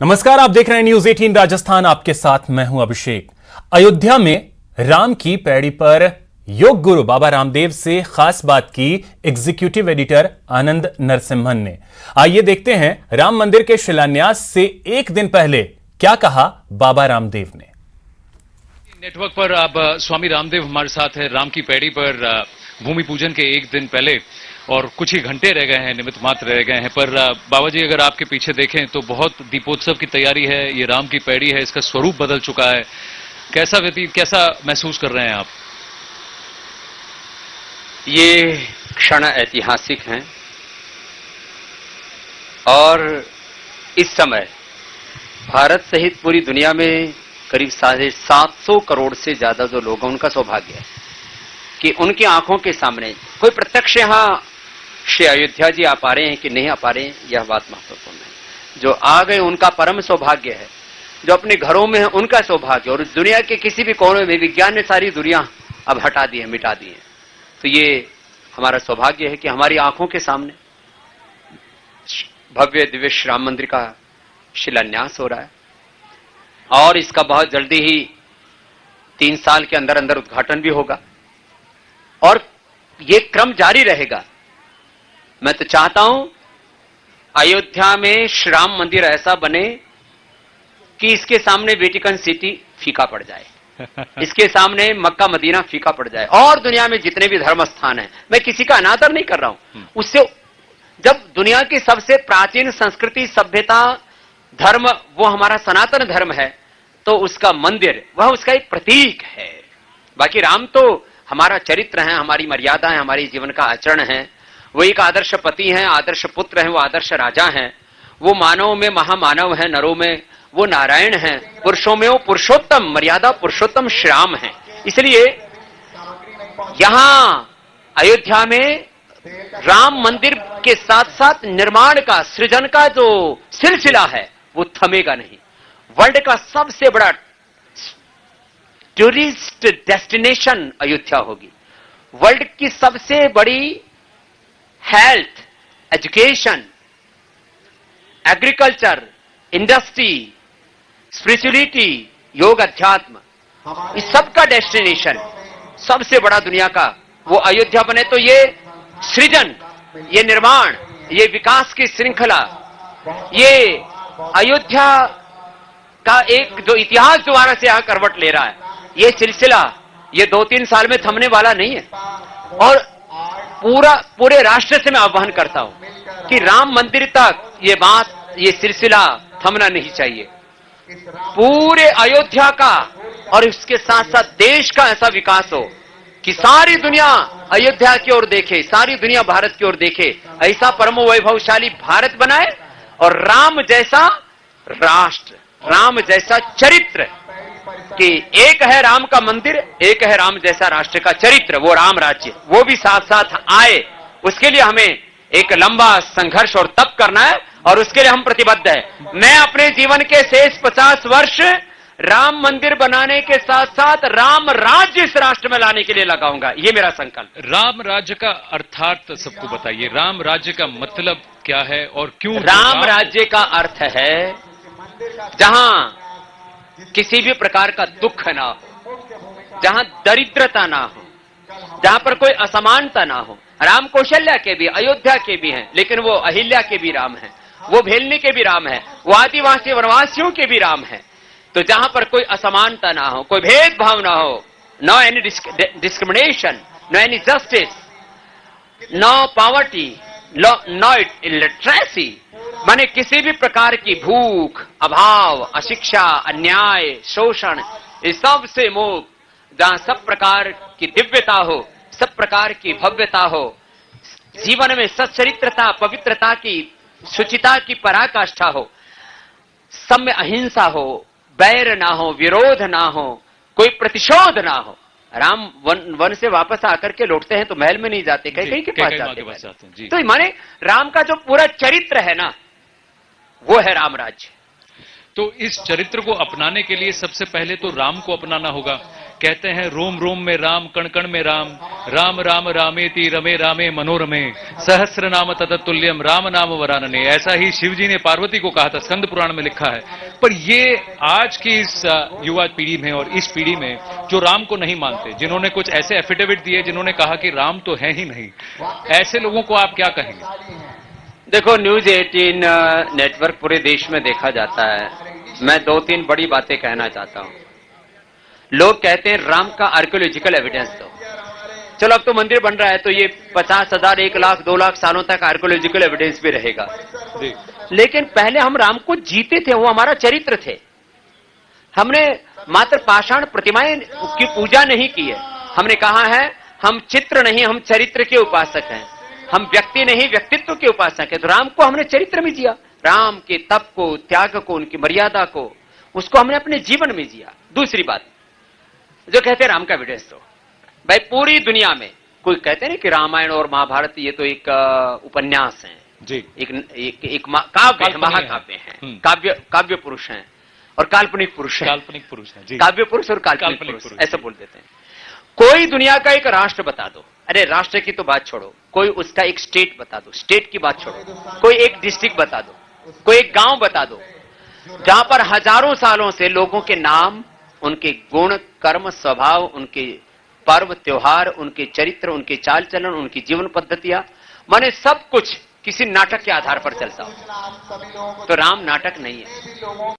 नमस्कार, आप देख रहे हैं न्यूज 18 राजस्थान। आपके साथ मैं हूं अभिषेक। अयोध्या में राम की पैड़ी पर योग गुरु बाबा रामदेव से खास बात की एग्जीक्यूटिव एडिटर आनंद नरसिम्हन ने। आइए देखते हैं राम मंदिर के शिलान्यास से एक दिन पहले क्या कहा बाबा रामदेव ने। नेटवर्क पर अब स्वामी रामदेव हमारे साथ है। राम की पैड़ी पर भूमि पूजन के एक दिन पहले और कुछ ही घंटे रह गए हैं, निमित्त मात्र रह गए हैं, पर बाबा जी अगर आपके पीछे देखें तो बहुत दीपोत्सव की तैयारी है। ये राम की पैड़ी है, इसका स्वरूप बदल चुका है। कैसा महसूस कर रहे हैं आप? ये क्षण ऐतिहासिक हैं और इस समय भारत सहित पूरी दुनिया में करीब 750 करोड़ से ज्यादा जो लोग हैं उनका सौभाग्य है कि उनकी आंखों के सामने कोई प्रत्यक्ष यहां श्री अयोध्या जी आ पा रहे हैं कि नहीं आ पा रहे हैं, यह बात महत्वपूर्ण है। जो आ गए उनका परम सौभाग्य है, जो अपने घरों में है उनका सौभाग्य। और दुनिया के किसी भी कोने में विज्ञान ने सारी दुनिया अब हटा दी है, मिटा दी है। तो ये हमारा सौभाग्य है कि हमारी आंखों के सामने भव्य दिव्य श्री राम मंदिर का शिलान्यास हो रहा है और इसका बहुत जल्दी ही 3 साल के अंदर अंदर उद्घाटन भी होगा और ये क्रम जारी रहेगा। मैं तो चाहता हूं अयोध्या में श्री राम मंदिर ऐसा बने कि इसके सामने वेटिकन सिटी फीका पड़ जाए, इसके सामने मक्का मदीना फीका पड़ जाए और दुनिया में जितने भी धर्म स्थान हैं, मैं किसी का अनादर नहीं कर रहा हूं। उससे जब दुनिया की सबसे प्राचीन संस्कृति, सभ्यता, धर्म वो हमारा सनातन धर्म है तो उसका मंदिर वह उसका एक प्रतीक है। बाकी राम तो हमारा चरित्र है, हमारी मर्यादा है, हमारी जीवन का आचरण है। वो एक आदर्श पति हैं, आदर्श पुत्र हैं, वो आदर्श राजा हैं, वो मानव में महामानव है, नरों में वो नारायण हैं, पुरुषों में वो पुरुषोत्तम, मर्यादा पुरुषोत्तम श्री राम है। इसलिए यहां अयोध्या में राम मंदिर के साथ साथ निर्माण का, सृजन का जो सिलसिला है वो थमेगा नहीं। वर्ल्ड का सबसे बड़ा टूरिस्ट डेस्टिनेशन अयोध्या होगी। वर्ल्ड की सबसे बड़ी health, education, agriculture, industry, spirituality, योग, अध्यात्म, इस सब का डेस्टिनेशन सबसे बड़ा दुनिया का वो अयोध्या बने। तो ये सृजन, ये निर्माण, ये विकास की श्रृंखला, ये अयोध्या का एक जो इतिहास दोबारा से यहां करवट ले रहा है, ये सिलसिला ये 2-3 साल में थमने वाला नहीं है। और पूरे राष्ट्र से मैं आह्वान करता हूं कि राम मंदिर तक ये बात, ये सिलसिला थमना नहीं चाहिए। पूरे अयोध्या का और इसके साथ साथ देश का ऐसा विकास हो कि सारी दुनिया अयोध्या की ओर देखे, सारी दुनिया भारत की ओर देखे, ऐसा परम वैभवशाली भारत बनाए और राम जैसा राष्ट्र, राम जैसा चरित्र, कि एक है राम का मंदिर, एक है राम जैसा राष्ट्र का चरित्र, वो राम राज्य, वो भी साथ साथ आए। उसके लिए हमें एक लंबा संघर्ष और तप करना है और उसके लिए हम प्रतिबद्ध है। मैं अपने जीवन के शेष 50 वर्ष राम मंदिर बनाने के साथ साथ राम राज्य इस राष्ट्र में लाने के लिए लगाऊंगा, ये मेरा संकल्प। राम राज्य का अर्थात सबको बताइए। राम राज्य का मतलब क्या है और क्यों? राम राज्य का अर्थ है जहां किसी भी प्रकार का दुख ना हो, जहां दरिद्रता ना हो, जहां पर कोई असमानता ना हो। राम कौशल्या के भी, अयोध्या के भी हैं, लेकिन वो अहिल्या के भी राम हैं, वो भेलनी के भी राम हैं, वो आदिवासी वनवासियों के भी राम हैं। तो जहां पर कोई असमानता ना हो, कोई भेदभाव ना हो, no any discrimination, no any justice, no poverty, no illiteracy, माने किसी भी प्रकार की भूख, अभाव, अशिक्षा, अन्याय, शोषण, इस सब से मुक्त, जहां सब प्रकार की दिव्यता हो, सब प्रकार की भव्यता हो, जीवन में सच्चरित्रता, पवित्रता की, शुचिता की पराकाष्ठा हो, सब में अहिंसा हो, बैर ना हो, विरोध ना हो, कोई प्रतिशोध ना हो। राम वन से वापस आकर के लौटते हैं तो महल में नहीं जाते, कहीं के पास जाते हैं। तो माने राम का जो पूरा चरित्र है ना, वो है राम राज्य। तो इस चरित्र को अपनाने के लिए सबसे पहले तो राम को अपनाना होगा। कहते हैं रोम रोम में राम, कण कण में राम, राम राम रामेति रमे रामे मनोरमे, सहस्र नाम तततुल्यम राम नाम वरानने। ऐसा ही शिव जी ने पार्वती को कहा था, स्कंद पुराण में लिखा है। पर ये आज की इस युवा पीढ़ी में और इस पीढ़ी में जो राम को नहीं मानते, जिन्होंने कुछ ऐसे एफिडेविट दिए जिन्होंने कहा कि राम तो है ही नहीं, ऐसे लोगों को आप क्या कहेंगे? देखो, न्यूज 18 नेटवर्क पूरे देश में देखा जाता है। मैं 2-3 बड़ी बातें कहना चाहता हूं। लोग कहते हैं राम का आर्कियोलॉजिकल एविडेंस दो। चलो, अब तो मंदिर बन रहा है तो ये 50,000, 1 लाख, 2 लाख सालों तक आर्कियोलॉजिकल एविडेंस भी रहेगा। लेकिन पहले हम राम को जीते थे, वो हमारा चरित्र थे। हमने मात्र पाषाण प्रतिमाएं की पूजा नहीं की है। हमने कहा है हम चित्र नहीं, हम चरित्र के उपासक हैं। हम व्यक्ति नहीं, व्यक्तित्व के उपासक हैं। तो राम को हमने चरित्र में जिया, राम के तप को, त्याग को, उनकी मर्यादा को, उसको हमने अपने जीवन में जिया। दूसरी बात, जो कहते हैं राम का एविडेंस दो, भाई पूरी दुनिया में कोई कहते हैं कि रामायण और महाभारत ये तो एक उपन्यास है जी, एक काव्य, महाकाव्य है, काव्य पुरुष हैं और काल्पनिक पुरुष हैं। काल्पनिक पुरुष है जी, काव्य पुरुष और काल्पनिक पुरुष ऐसा बोल देते हैं। कोई दुनिया का एक राष्ट्र बता दो, अरे राष्ट्र की तो बात छोड़ो, कोई उसका एक स्टेट बता दो, स्टेट की बात छोड़ो, कोई एक डिस्ट्रिक्ट बता दो, कोई एक गांव बता दो, जहां पर हजारों सालों से लोगों के नाम, उनके गुण, कर्म, स्वभाव, उनके पर्व त्योहार, उनके चरित्र, उनके चाल चलन, उनकी जीवन पद्धतियां, माने सब कुछ किसी नाटक के आधार पर चलता हो। तो राम नाटक नहीं है।